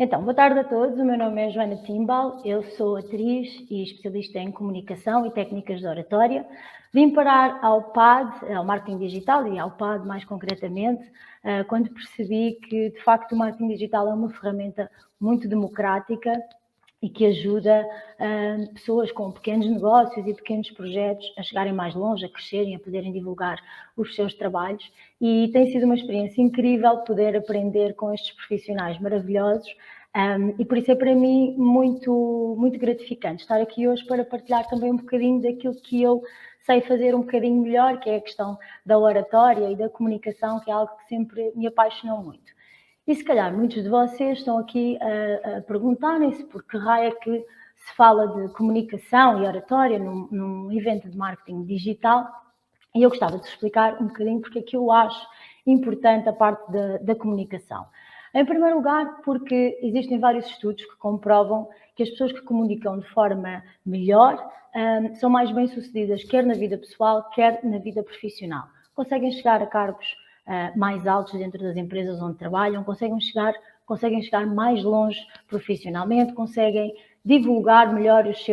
Então, boa tarde a todos. O meu nome é Joana Timbal, eu sou atriz e especialista em comunicação e técnicas de oratória. Vim parar ao PAD, ao marketing digital e ao PAD mais concretamente, quando percebi que, de facto, o marketing digital é uma ferramenta muito democrática e que ajuda pessoas com pequenos negócios e pequenos projetos a chegarem mais longe, a crescerem, a poderem divulgar os seus trabalhos. E tem sido uma experiência incrível poder aprender com estes profissionais maravilhosos. E por isso é para mim muito, muito gratificante estar aqui hoje para partilhar também um bocadinho daquilo que eu sei fazer um bocadinho melhor, que é a questão da oratória e da comunicação, que é algo que sempre me apaixonou muito. E se calhar muitos de vocês estão aqui a perguntarem-se por que raio é que se fala de comunicação e oratória num evento de marketing digital, e eu gostava de explicar um bocadinho porque é que eu acho importante a parte da comunicação. Em primeiro lugar, porque existem vários estudos que comprovam que as pessoas que comunicam de forma melhor são mais bem-sucedidas, quer na vida pessoal, quer na vida profissional. Conseguem chegar a cargos mais altos dentro das empresas onde trabalham, conseguem chegar mais longe profissionalmente, conseguem divulgar melhor os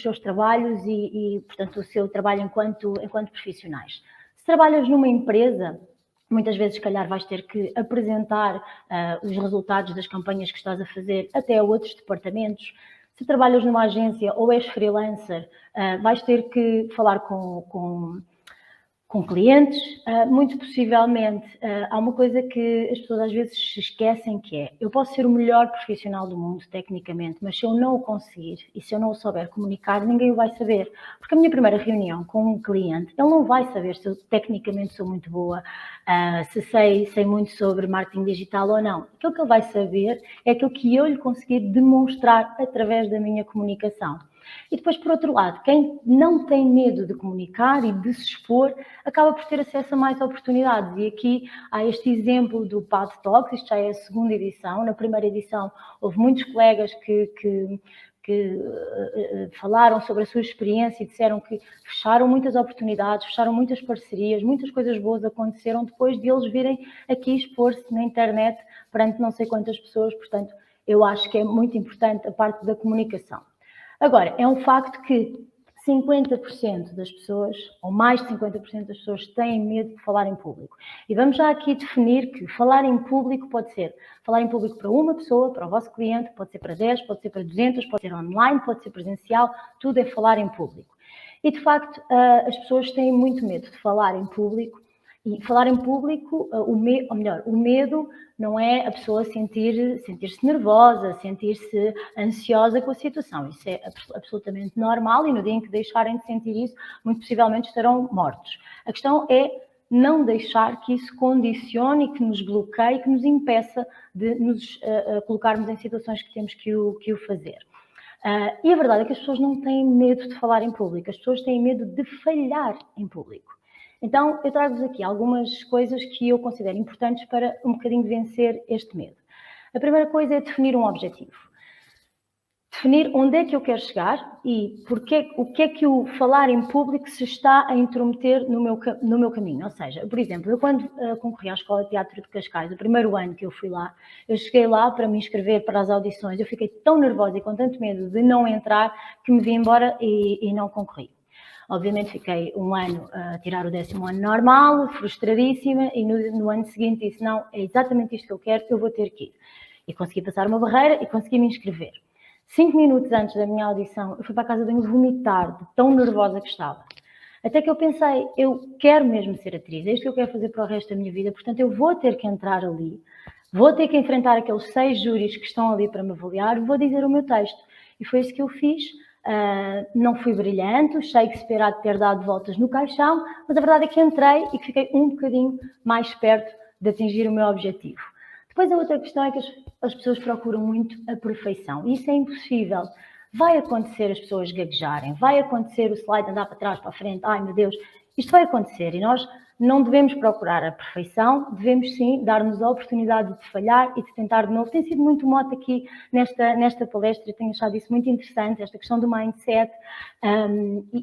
seus trabalhos e, portanto, o seu trabalho enquanto profissionais. Se trabalhas numa empresa, muitas vezes, se calhar, vais ter que apresentar os resultados das campanhas que estás a fazer até a outros departamentos. Se trabalhas numa agência ou és freelancer, vais ter que falar com clientes. Muito possivelmente, há uma coisa que as pessoas às vezes se esquecem, que é: eu posso ser o melhor profissional do mundo, tecnicamente, mas se eu não o conseguir e se eu não o souber comunicar, ninguém o vai saber. Porque a minha primeira reunião com um cliente, ele não vai saber se eu tecnicamente sou muito boa, se sei muito sobre marketing digital ou não. Aquilo que ele vai saber é aquilo que eu lhe conseguir demonstrar através da minha comunicação. E depois, por outro lado, quem não tem medo de comunicar e de se expor, acaba por ter acesso a mais oportunidades. E aqui há este exemplo do PAD Talks, isto já é a segunda edição. Na primeira edição houve muitos colegas que falaram sobre a sua experiência e disseram que fecharam muitas oportunidades, fecharam muitas parcerias, muitas coisas boas aconteceram depois de eles virem aqui expor-se na internet perante não sei quantas pessoas. Portanto, eu acho que é muito importante a parte da comunicação. Agora, é um facto que 50% das pessoas, ou mais de 50% das pessoas, têm medo de falar em público. E vamos já aqui definir que falar em público pode ser falar em público para uma pessoa, para o vosso cliente, pode ser para 10, pode ser para 200, pode ser online, pode ser presencial, tudo é falar em público. E, de facto, as pessoas têm muito medo de falar em público. E falar em público, o medo não é a pessoa sentir-se nervosa, sentir-se ansiosa com a situação. Isso é absolutamente normal e no dia em que deixarem de sentir isso, muito possivelmente estarão mortos. A questão é não deixar que isso condicione, que nos bloqueie, que nos impeça de nos colocarmos em situações que temos que o fazer. E a verdade é que as pessoas não têm medo de falar em público, as pessoas têm medo de falhar em público. Então, eu trago-vos aqui algumas coisas que eu considero importantes para um bocadinho vencer este medo. A primeira coisa é definir um objetivo. Definir onde é que eu quero chegar e o que é que o falar em público se está a intrometer no meu caminho. Ou seja, por exemplo, eu quando concorri à Escola de Teatro de Cascais, o primeiro ano que eu fui lá, eu cheguei lá para me inscrever para as audições, eu fiquei tão nervosa e com tanto medo de não entrar que me vim embora e não concorri. Obviamente fiquei um ano a tirar o 10º ano normal, frustradíssima, e no ano seguinte disse: não, é exatamente isto que eu quero, eu vou ter que ir. E consegui passar uma barreira e consegui me inscrever. 5 minutos antes da minha audição, eu fui para a casa de banho vomitar, de tão nervosa que estava. Até que eu pensei: eu quero mesmo ser atriz, é isto que eu quero fazer para o resto da minha vida, portanto eu vou ter que entrar ali, vou ter que enfrentar aqueles 6 júris que estão ali para me avaliar, vou dizer o meu texto. E foi isso que eu fiz. Não fui brilhante, o Shakespeare há de ter dado voltas no caixão, mas a verdade é que entrei e que fiquei um bocadinho mais perto de atingir o meu objetivo. Depois a outra questão é que as pessoas procuram muito a perfeição, e isso é impossível. Vai acontecer as pessoas gaguejarem, vai acontecer o slide andar para trás, para a frente, ai meu Deus, isto vai acontecer e nós não devemos procurar a perfeição, devemos sim dar-nos a oportunidade de falhar e de tentar de novo. Tem sido muito mote aqui nesta palestra, eu tenho achado isso muito interessante, esta questão do mindset,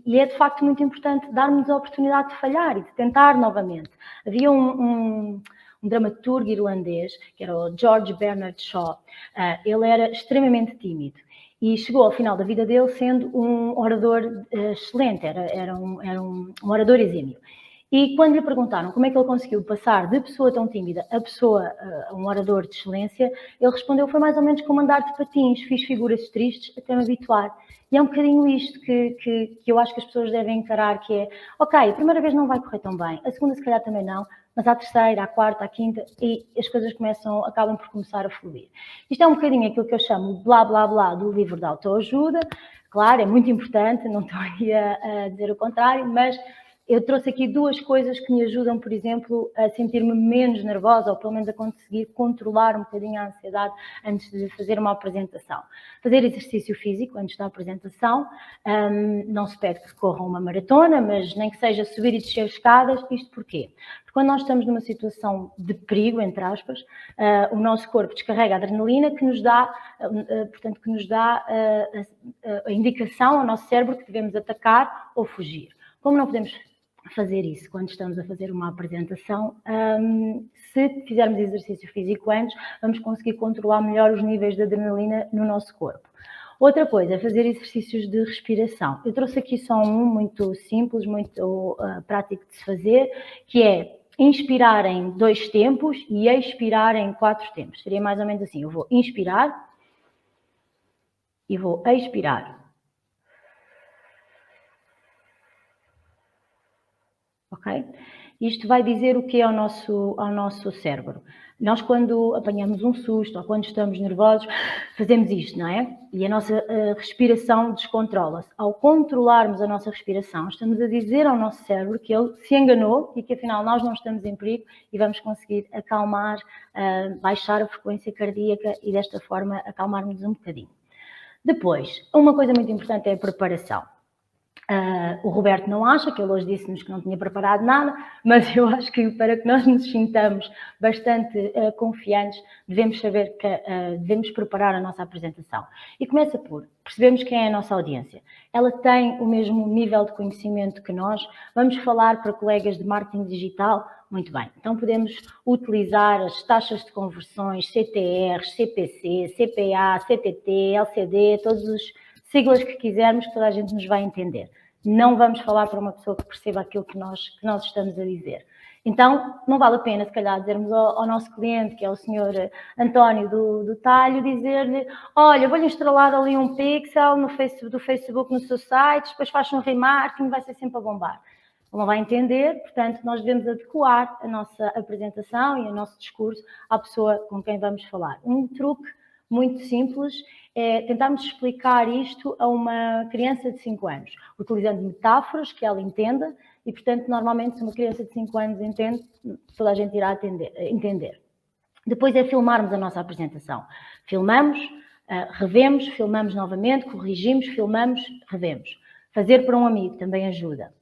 e é de facto muito importante darmos a oportunidade de falhar e de tentar novamente. Havia um um dramaturgo irlandês, que era o George Bernard Shaw. Ele era extremamente tímido e chegou ao final da vida dele sendo um orador excelente, era um orador exímio. E quando lhe perguntaram como é que ele conseguiu passar de pessoa tão tímida a um orador de excelência, ele respondeu: foi mais ou menos como andar de patins, fiz figuras tristes até me habituar. E é um bocadinho isto que eu acho que as pessoas devem encarar, que é, ok, a primeira vez não vai correr tão bem, a segunda se calhar também não, mas à terceira, à quarta, à quinta, e as coisas acabam por começar a fluir. Isto é um bocadinho aquilo que eu chamo de blá blá blá do livro de autoajuda. Claro, é muito importante, não estou aqui a dizer o contrário, mas eu trouxe aqui duas coisas que me ajudam, por exemplo, a sentir-me menos nervosa, ou pelo menos a conseguir controlar um bocadinho a ansiedade antes de fazer uma apresentação. Fazer exercício físico antes da apresentação, não se pede que corram uma maratona, mas nem que seja subir e descer escadas. Isto porquê? Porque quando nós estamos numa situação de perigo, entre aspas, o nosso corpo descarrega a adrenalina que nos dá, portanto, que nos dá a indicação ao nosso cérebro que devemos atacar ou fugir. Como não podemos fazer isso quando estamos a fazer uma apresentação, se fizermos exercício físico antes, vamos conseguir controlar melhor os níveis de adrenalina no nosso corpo. Outra coisa é fazer exercícios de respiração. Eu trouxe aqui só um muito simples, muito prático de se fazer, que é inspirar em 2 tempos e expirar em 4 tempos. Seria mais ou menos assim: eu vou inspirar e vou expirar. Ok? Isto vai dizer o que é ao nosso cérebro. Nós, quando apanhamos um susto ou quando estamos nervosos, fazemos isto, não é? E a nossa respiração descontrola-se. Ao controlarmos a nossa respiração, estamos a dizer ao nosso cérebro que ele se enganou e que afinal nós não estamos em perigo e vamos conseguir acalmar, baixar a frequência cardíaca e desta forma acalmarmos um bocadinho. Depois, uma coisa muito importante é a preparação. O Roberto não acha, que ele hoje disse-nos que não tinha preparado nada, mas eu acho que para que nós nos sintamos bastante confiantes, devemos saber que devemos preparar a nossa apresentação. E começa por percebermos quem é a nossa audiência. Ela tem o mesmo nível de conhecimento que nós. Vamos falar para colegas de marketing digital? Muito bem. Então podemos utilizar as taxas de conversões, CTRs, CPC, CPA, CTT, LCD, todos os siglas que quisermos, que toda a gente nos vai entender. Não vamos falar para uma pessoa que perceba aquilo que nós estamos a dizer. Então, não vale a pena, se calhar, dizermos ao nosso cliente, que é o senhor António do Talho, dizer-lhe: olha, vou-lhe instalar ali um pixel do Facebook no seu site, depois faz um remarketing, vai ser sempre a bombar. Ele não vai entender, portanto, nós devemos adequar a nossa apresentação e o nosso discurso à pessoa com quem vamos falar. Um truque muito simples é tentarmos explicar isto a uma criança de 5 anos, utilizando metáforas que ela entenda e, portanto, normalmente se uma criança de 5 anos entende, toda a gente irá entender. Depois é filmarmos a nossa apresentação. Filmamos, revemos, filmamos novamente, corrigimos, filmamos, revemos. Fazer para um amigo também ajuda.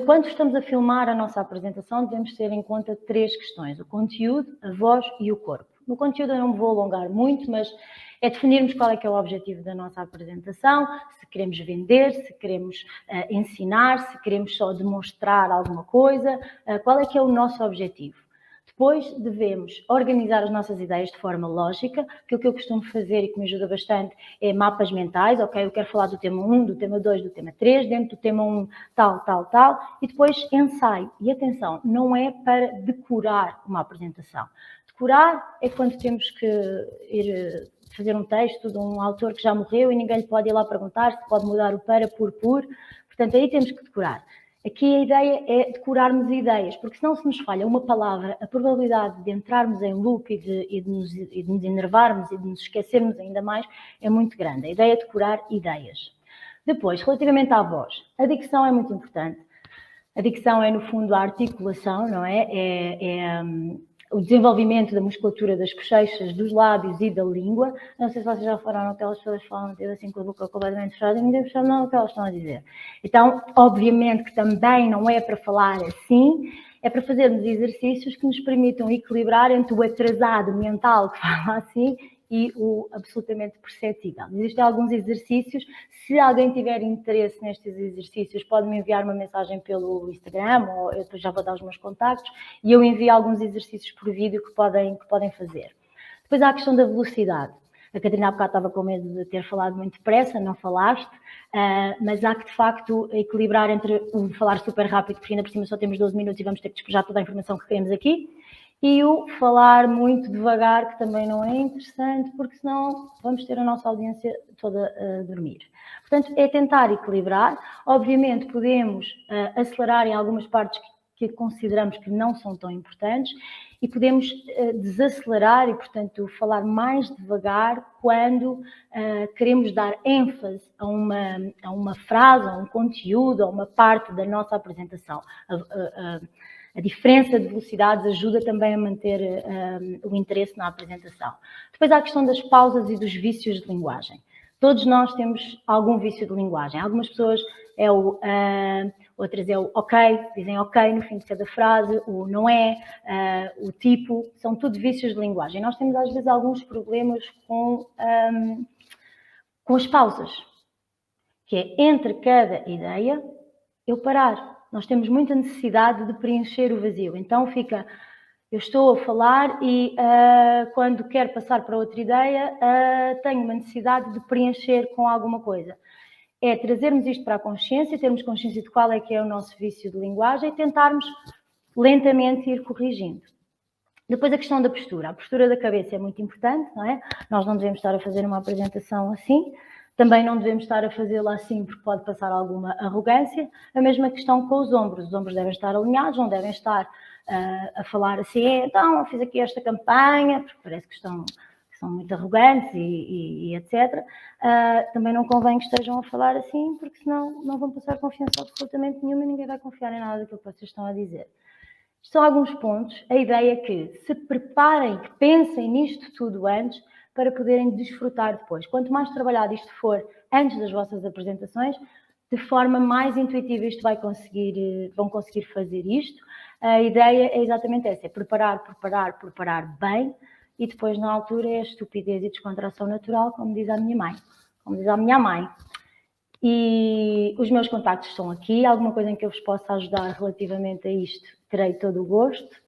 Quando estamos a filmar a nossa apresentação, devemos ter em conta 3 questões: o conteúdo, a voz e o corpo. No conteúdo eu não me vou alongar muito, mas é definirmos qual é que é o objetivo da nossa apresentação, se queremos vender, se queremos ensinar, se queremos só demonstrar alguma coisa, qual é que é o nosso objetivo. Depois devemos organizar as nossas ideias de forma lógica. Aquilo que eu costumo fazer e que me ajuda bastante é mapas mentais. Ok, eu quero falar do tema 1, do tema 2, do tema 3, dentro do tema 1 tal, e depois ensaio. E atenção, não é para decorar uma apresentação. Decorar é quando temos que ir fazer um texto de um autor que já morreu e ninguém lhe pode ir lá perguntar se pode mudar o para por. Portanto, aí temos que decorar. Aqui a ideia é decorarmos ideias, porque senão se nos falha uma palavra, a probabilidade de entrarmos em loop e de nos enervarmos e de nos esquecermos ainda mais é muito grande. A ideia é decorar ideias. Depois, relativamente à voz, a dicção é muito importante. A dicção é, no fundo, a articulação, não é? O desenvolvimento da musculatura das bochechas, dos lábios e da língua. Não sei se vocês já falaram que aquelas pessoas falam assim com a boca completamente fechada e ninguém percebe nada o que elas estão a dizer. Então, obviamente que também não é para falar assim, é para fazermos exercícios que nos permitam equilibrar entre o atrasado mental que fala assim e o absolutamente perceptível. Existem alguns exercícios, se alguém tiver interesse nestes exercícios, pode-me enviar uma mensagem pelo Instagram, ou eu depois já vou dar os meus contactos, e eu envio alguns exercícios por vídeo que podem fazer. Depois há a questão da velocidade. A Catarina há bocado estava com medo de ter falado muito depressa, não falaste, mas há que de facto equilibrar entre o falar super rápido, porque ainda por cima só temos 12 minutos e vamos ter que despejar toda a informação que queremos aqui, e o falar muito devagar, que também não é interessante, porque senão vamos ter a nossa audiência toda a dormir. Portanto, é tentar equilibrar. Obviamente podemos acelerar em algumas partes que consideramos que não são tão importantes, e podemos desacelerar e, portanto, falar mais devagar quando queremos dar ênfase a uma frase, a um conteúdo, a uma parte da nossa apresentação. A diferença de velocidades ajuda também a manter o interesse na apresentação. Depois há a questão das pausas e dos vícios de linguagem. Todos nós temos algum vício de linguagem. Algumas pessoas outras é o ok, dizem ok no fim de cada frase, o não é, o tipo, são tudo vícios de linguagem. Nós temos às vezes alguns problemas com as pausas, que é entre cada ideia eu parar. Nós temos muita necessidade de preencher o vazio, então fica... Eu estou a falar e quando quero passar para outra ideia, tenho uma necessidade de preencher com alguma coisa. É trazermos isto para a consciência, termos consciência de qual é que é o nosso vício de linguagem e tentarmos lentamente ir corrigindo. Depois a questão da postura. A postura da cabeça é muito importante, não é? Nós não devemos estar a fazer uma apresentação assim, também não devemos estar a fazê-la assim porque pode passar alguma arrogância. A mesma questão com os ombros devem estar alinhados, não devem estar a falar assim, então eu fiz aqui esta campanha, porque parece que são muito arrogantes e etc. Também não convém que estejam a falar assim, porque senão não vão passar confiança absolutamente nenhuma e ninguém vai confiar em nada daquilo que vocês estão a dizer. São alguns pontos. A ideia é que se preparem, que pensem nisto tudo antes, para poderem desfrutar depois. Quanto mais trabalhado isto for antes das vossas apresentações, de forma mais intuitiva vão conseguir fazer isto. A ideia é exatamente essa, é preparar bem, e depois na altura é a estupidez e descontração natural, como diz a minha mãe. E os meus contactos estão aqui, alguma coisa em que eu vos possa ajudar relativamente a isto, terei todo o gosto.